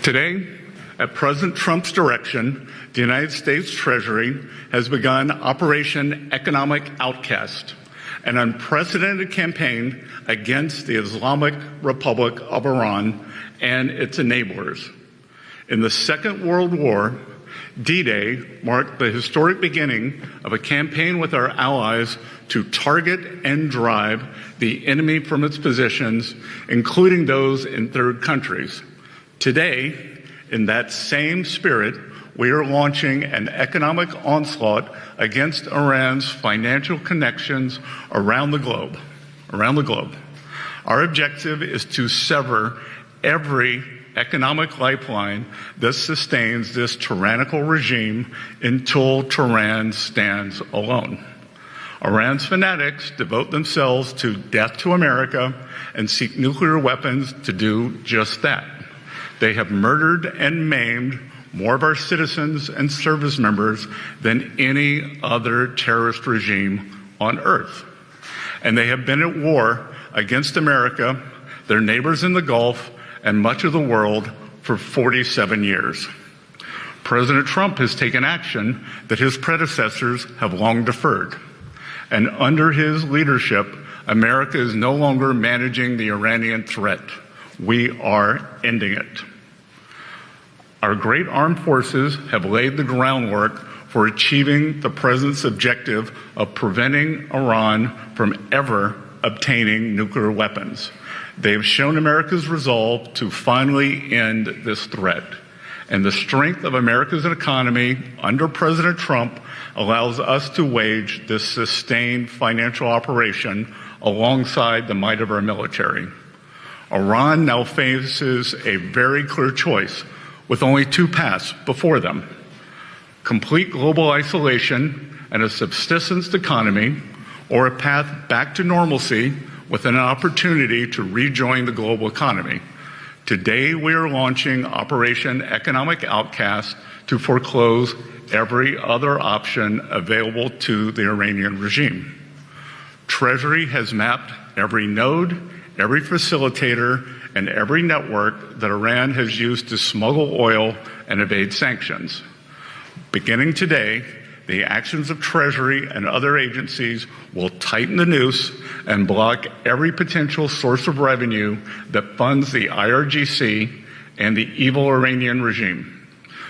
Today, at President Trump's direction, the United States Treasury has begun Operation Economic Outcast, an unprecedented campaign against the Islamic Republic of Iran and its enablers. In the Second World War, D.DAY marked the historic beginning of a campaign with our allies to target and drive the enemy from its positions, including those in third countries. Today, in that same spirit, we are launching an economic onslaught against Iran's financial connections around the globe. Our objective is to sever every economic lifeline that sustains this tyrannical regime until Tehran stands alone. Iran's fanatics devote themselves to death to America and seek nuclear weapons to do just that. They have murdered and maimed more of our citizens and service members than any other terrorist regime on earth. And they have been at war against America, their neighbors in the Gulf, and much of the world for 47 years. President Trump has taken action that his predecessors have long deferred. And under his leadership, America is no longer managing the Iranian threat. We are ending it. Our great armed forces have laid the groundwork for achieving the President's objective of preventing Iran from ever obtaining nuclear weapons. They have shown America's resolve to finally end this threat. And the strength of America's economy under President Trump allows us to wage this sustained financial operation alongside the might of our military. Iran now faces a very clear choice with only two paths before them: complete global isolation and a subsistence economy, or a path back to normalcy with an opportunity to rejoin the global economy. Today, we are launching Operation Economic Outcast to foreclose every other option available to the Iranian regime. Treasury has mapped every node, every facilitator, and every network that Iran has used to smuggle oil and evade sanctions. Beginning today, the actions of Treasury and other agencies will tighten the noose and block every potential source of revenue that funds the IRGC and the evil Iranian regime.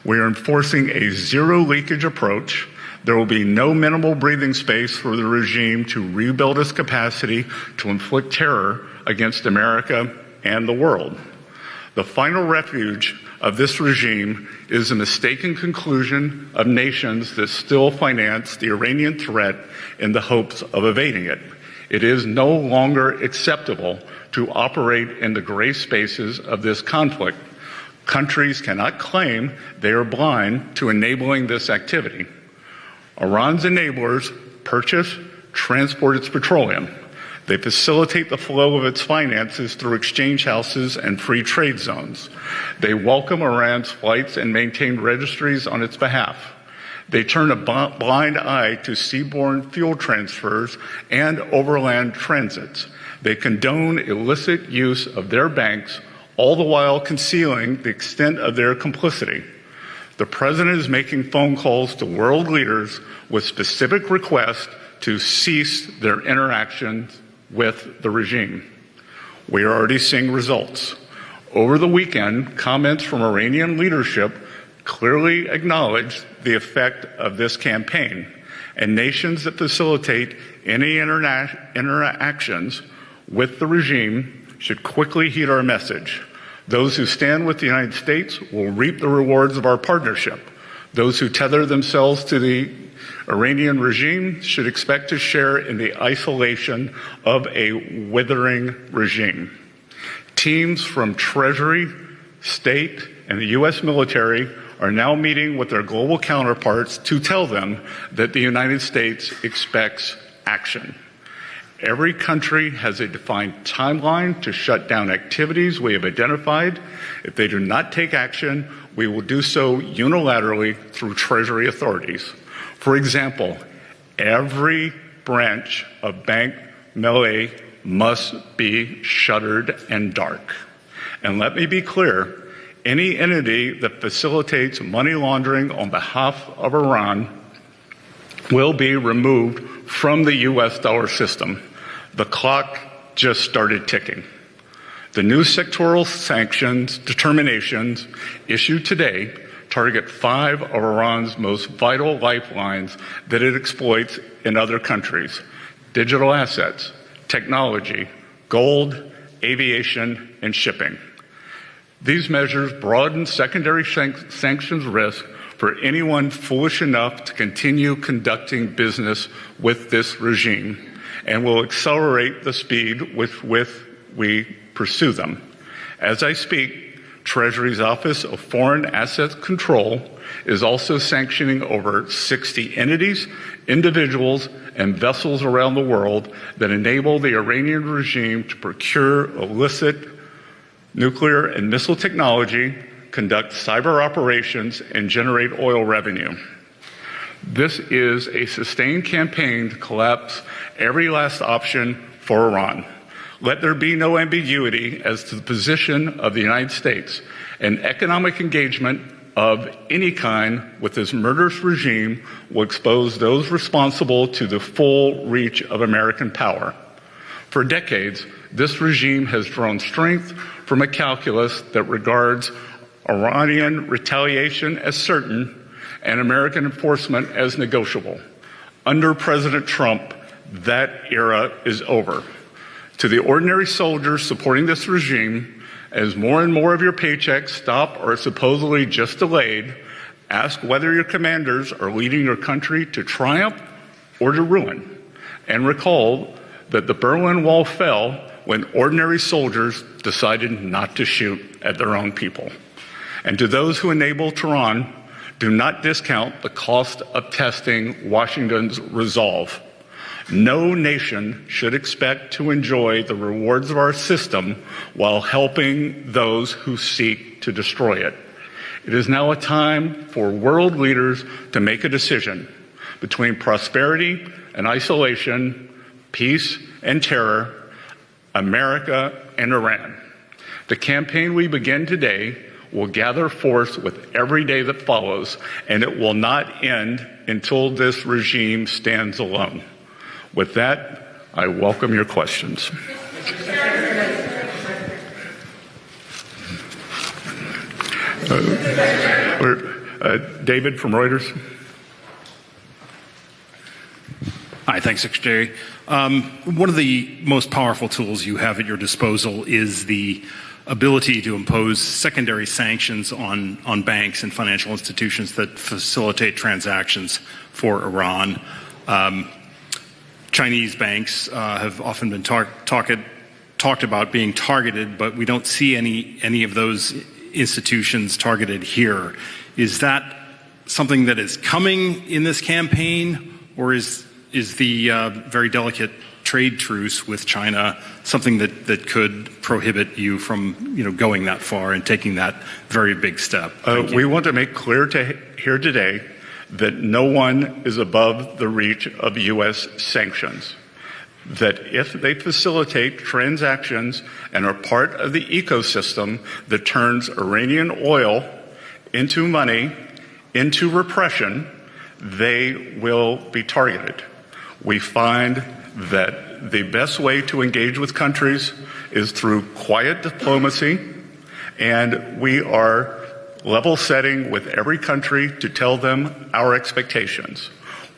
We are enforcing a zero-leakage approach. There will be no minimal breathing space for the regime to rebuild its capacity to inflict terror against America and the world. The final refuge of this regime is a mistaken conclusion of nations that still finance the Iranian threat in the hopes of evading it. It is no longer acceptable to operate in the gray spaces of this conflict. Countries cannot claim they are blind to enabling this activity. Iran's enablers purchase, transport its petroleum. They facilitate the flow of its finances through exchange houses and free trade zones. They welcome Iran's flights and maintain registries on its behalf. They turn a blind eye to seaborne fuel transfers and overland transits. They condone illicit use of their banks, all the while concealing the extent of their complicity. The President is making phone calls to world leaders with specific requests to cease their interactions with the regime. We are already seeing results. Over the weekend, comments from Iranian leadership clearly acknowledged the effect of this campaign, and nations that facilitate any interactions with the regime should quickly heed our message. Those who stand with the United States will reap the rewards of our partnership. Those who tether themselves to the Iranian regime should expect to share in the isolation of a withering regime. Teams from Treasury, State, and the U.S. military are now meeting with their global counterparts to tell them that the United States expects action. Every country has a defined timeline to shut down activities we have identified. If they do not take action, we will do so unilaterally through Treasury authorities. For example, every branch of Bank Melay must be shuttered and dark. And let me be clear, Any entity that facilitates money laundering on behalf of Iran will be removed from the U.S. dollar system. The clock just started ticking. The new sectoral sanctions determinations issued today target 5 of Iran's most vital lifelines that it exploits in other countries: digital assets, technology, gold, aviation, and shipping. These measures broaden secondary sanctions risk for anyone foolish enough to continue conducting business with this regime, and will accelerate the speed with which we pursue them. As I speak, Treasury's Office of Foreign Assets Control is also sanctioning over 60 entities, individuals, and vessels around the world that enable the Iranian regime to procure illicit nuclear and missile technology, conduct cyber operations, and generate oil revenue. This is a sustained campaign to collapse every last option for Iran. Let there be no ambiguity as to the position of the United States. An economic engagement of any kind with this murderous regime will expose those responsible to the full reach of American power. For decades, this regime has drawn strength from a calculus that regards Iranian retaliation as certain and American enforcement as negotiable. Under President Trump, that era is over. To the ordinary soldiers supporting this regime, as more and more of your paychecks stop or are supposedly just delayed, ask whether your commanders are leading your country to triumph or to ruin. And recall that the Berlin Wall fell when ordinary soldiers decided not to shoot at their own people. And to those who enable Tehran, do not discount the cost of testing Washington's resolve. No nation should expect to enjoy the rewards of our system while helping those who seek to destroy it. It is now a time for world leaders to make a decision between prosperity and isolation, peace and terror, America and Iran. The campaign we begin today will gather force with every day that follows, and it will not end until this regime stands alone. With that, I welcome your questions. David from Reuters. Hi, thanks, Secretary. One of the most powerful tools you have at your disposal is the ability to impose secondary sanctions on banks and financial institutions that facilitate transactions for Iran. Chinese banks have often been talked about being targeted, but we don't see any of those institutions targeted here. Is that something that is coming in this campaign, or is the very delicate trade truce with China something that could prohibit you from going that far and taking that very big step? We want to make clear here today that no one is above the reach of U.S. sanctions. That if they facilitate transactions and are part of the ecosystem that turns Iranian oil into money, into repression, they will be targeted. We find that the best way to engage with countries is through quiet diplomacy, and we are level setting with every country to tell them our expectations.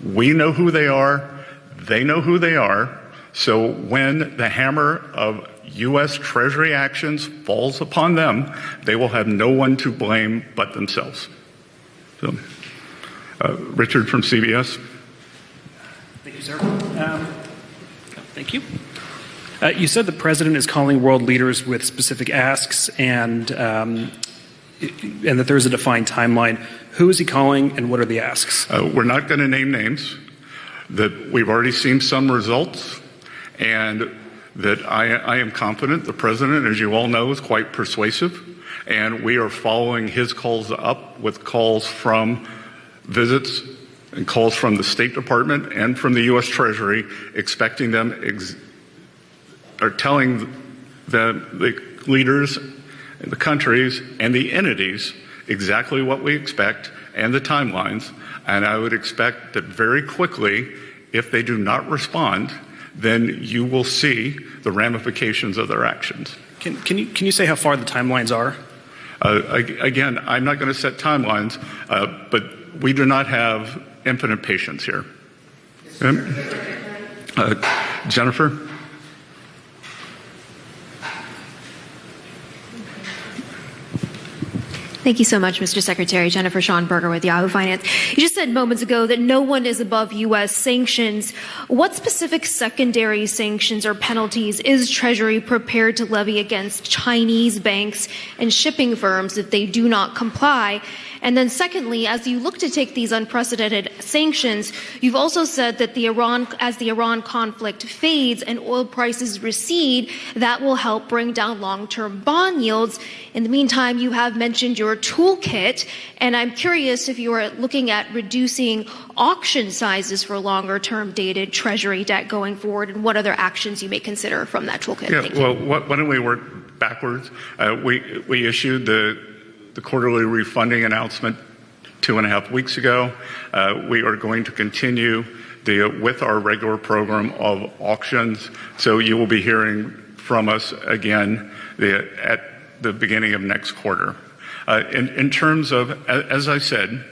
We know who they are, they know who they are, so when the hammer of U.S. Treasury actions falls upon them, they will have no one to blame but themselves. So, Richard from CBS. Thank you, sir. Thank you. You said the president is calling world leaders with specific asks and that there is a defined timeline. Who is he calling and what are the asks? We're not going to name names. That we've already seen some results, and that I am confident the president, as you all know, is quite persuasive, and we are following his calls up with calls from visits and calls from the State Department and from the U.S. Treasury, expecting them or telling the leaders the countries, and the entities exactly what we expect and the timelines. And I would expect that very quickly, if they do not respond, then you will see the ramifications of their actions. Can you say how far the timelines are? Again, I'm not going to set timelines, but we do not have infinite patience here. Jennifer? Thank you so much, Mr. Secretary. Jennifer Schonberger with Yahoo Finance. You just said moments ago that no one is above U.S. sanctions. What specific secondary sanctions or penalties is Treasury prepared to levy against Chinese banks and shipping firms if they do not comply? And then secondly, as you look to take these unprecedented sanctions, you've also said that as the Iran conflict fades and oil prices recede, that will help bring down long-term bond yields. In the meantime, you have mentioned your toolkit, and I'm curious if you are looking at reducing auction sizes for longer-term dated Treasury debt going forward, and what other actions you may consider from that toolkit. Yeah, well, why don't we work backwards? We issued the quarterly refunding announcement 2.5 weeks ago. We are going to continue with our regular program of auctions. So you will be hearing from us again at the beginning of next quarter. In terms of, as I said,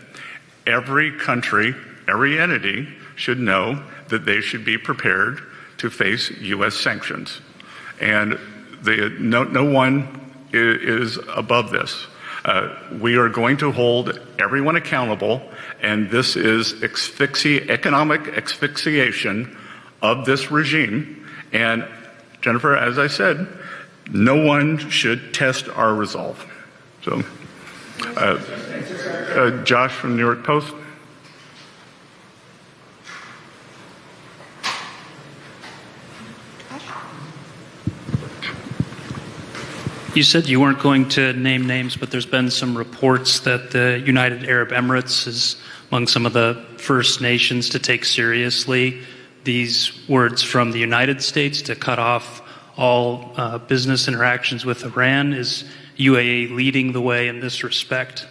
every country, every entity should know that they should be prepared to face U.S. sanctions. And no one is above this. We are going to hold everyone accountable, and this is economic asphyxiation of this regime. And Jennifer, as I said, no one should test our resolve. So, Josh from New York Post. You said you weren't going to name names, but there's been some reports that the United Arab Emirates is among some of the first nations to take seriously these words from the United States to cut off all business interactions with Iran. Is UAE leading the way in this respect?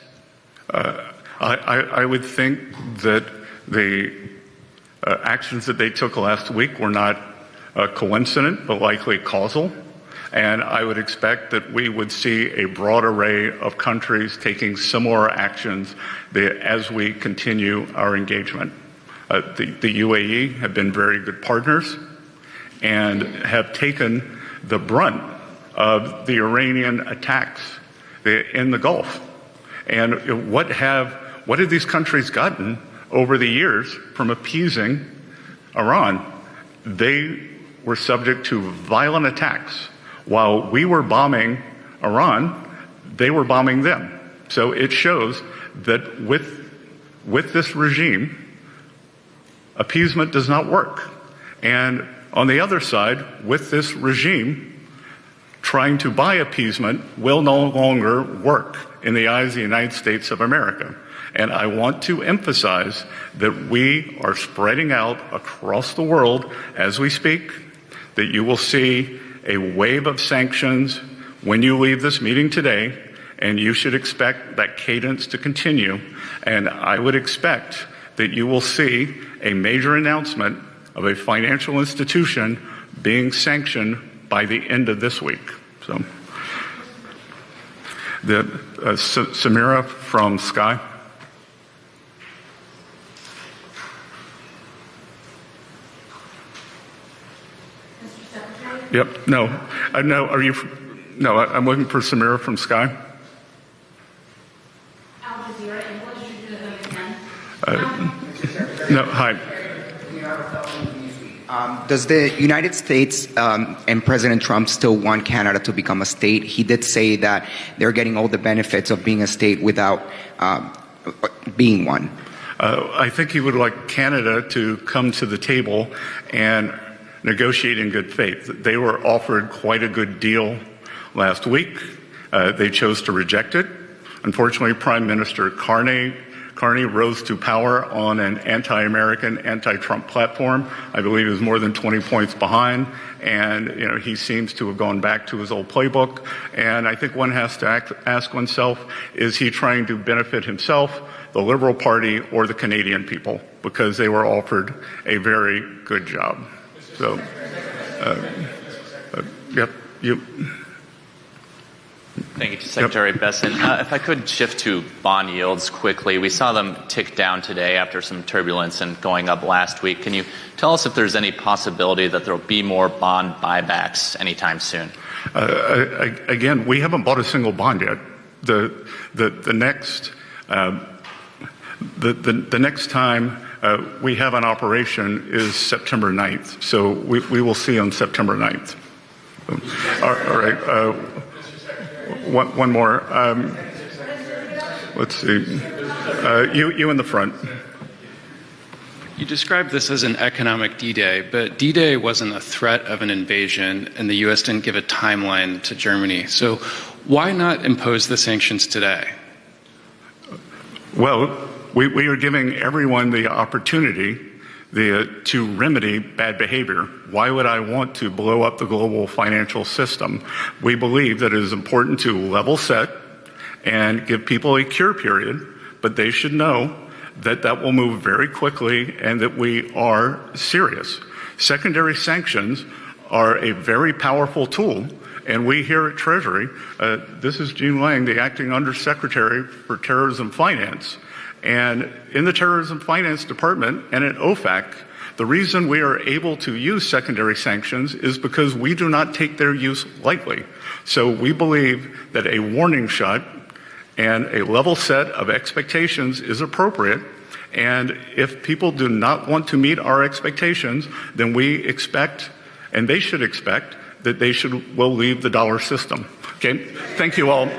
I would think that the actions that they took last week were not coincident, but likely causal. And I would expect that we would see a broad array of countries taking similar actions as we continue our engagement. The UAE have been very good partners and have taken the brunt of the Iranian attacks in the Gulf. And what have these countries gotten over the years from appeasing Iran? They were subject to violent attacks. While we were bombing Iran, they were bombing them. So it shows that with this regime, appeasement does not work. And on the other side, with this regime, trying to buy appeasement will no longer work in the eyes of the United States of America. And I want to emphasize that we are spreading out across the world as we speak, that you will see a wave of sanctions when you leave this meeting today, and you should expect that cadence to continue. And I would expect that you will see a major announcement of a financial institution being sanctioned by the end of this week. So, Samira from Sky. Yep. No. No. Are you? No. I'm looking for Samira from Sky. Al Jazeera English. Should do them again. No. Hi. Does the United States and President Trump still want Canada to become a state? He did say that they're getting all the benefits of being a state without being one. I think he would like Canada to come to the table and negotiate in good faith. They were offered quite a good deal last week. They chose to reject it. Unfortunately, Prime Minister Carney Carney rose to power on an anti-American, anti-Trump platform. I believe he was more than 20 points behind, and he seems to have gone back to his old playbook. And I think one has to ask oneself, is he trying to benefit himself, the Liberal Party, or the Canadian people? Because they were offered a very good job. So, yep, you. Thank you, Secretary Bessent. If I could shift to bond yields quickly. We saw them tick down today after some turbulence and going up last week. Can you tell us if there's any possibility that there will be more bond buybacks anytime soon? Again, we haven't bought a single bond yet. The next time we have an operation is September 9th. So we will see on September 9th. All right. One more. Let's see. You in the front. You described this as an economic D.Day, but D.Day wasn't a threat of an invasion, and the U.S. didn't give a timeline to Germany. So why not impose the sanctions today? Well, we are giving everyone the opportunity to remedy bad behavior. Why would I want to blow up the global financial system? We believe that it is important to level set and give people a cure period, but they should know that that will move very quickly and that we are serious. Secondary sanctions are a very powerful tool, and we here at Treasury, this is Gene Lang, the acting Undersecretary for Terrorism Finance, and in the Terrorism Finance Department and at OFAC, the reason we are able to use secondary sanctions is because we do not take their use lightly. So we believe that a warning shot and a level set of expectations is appropriate. And if people do not want to meet our expectations, then we expect, and they should expect, that they will leave the dollar system. Okay? Thank you all.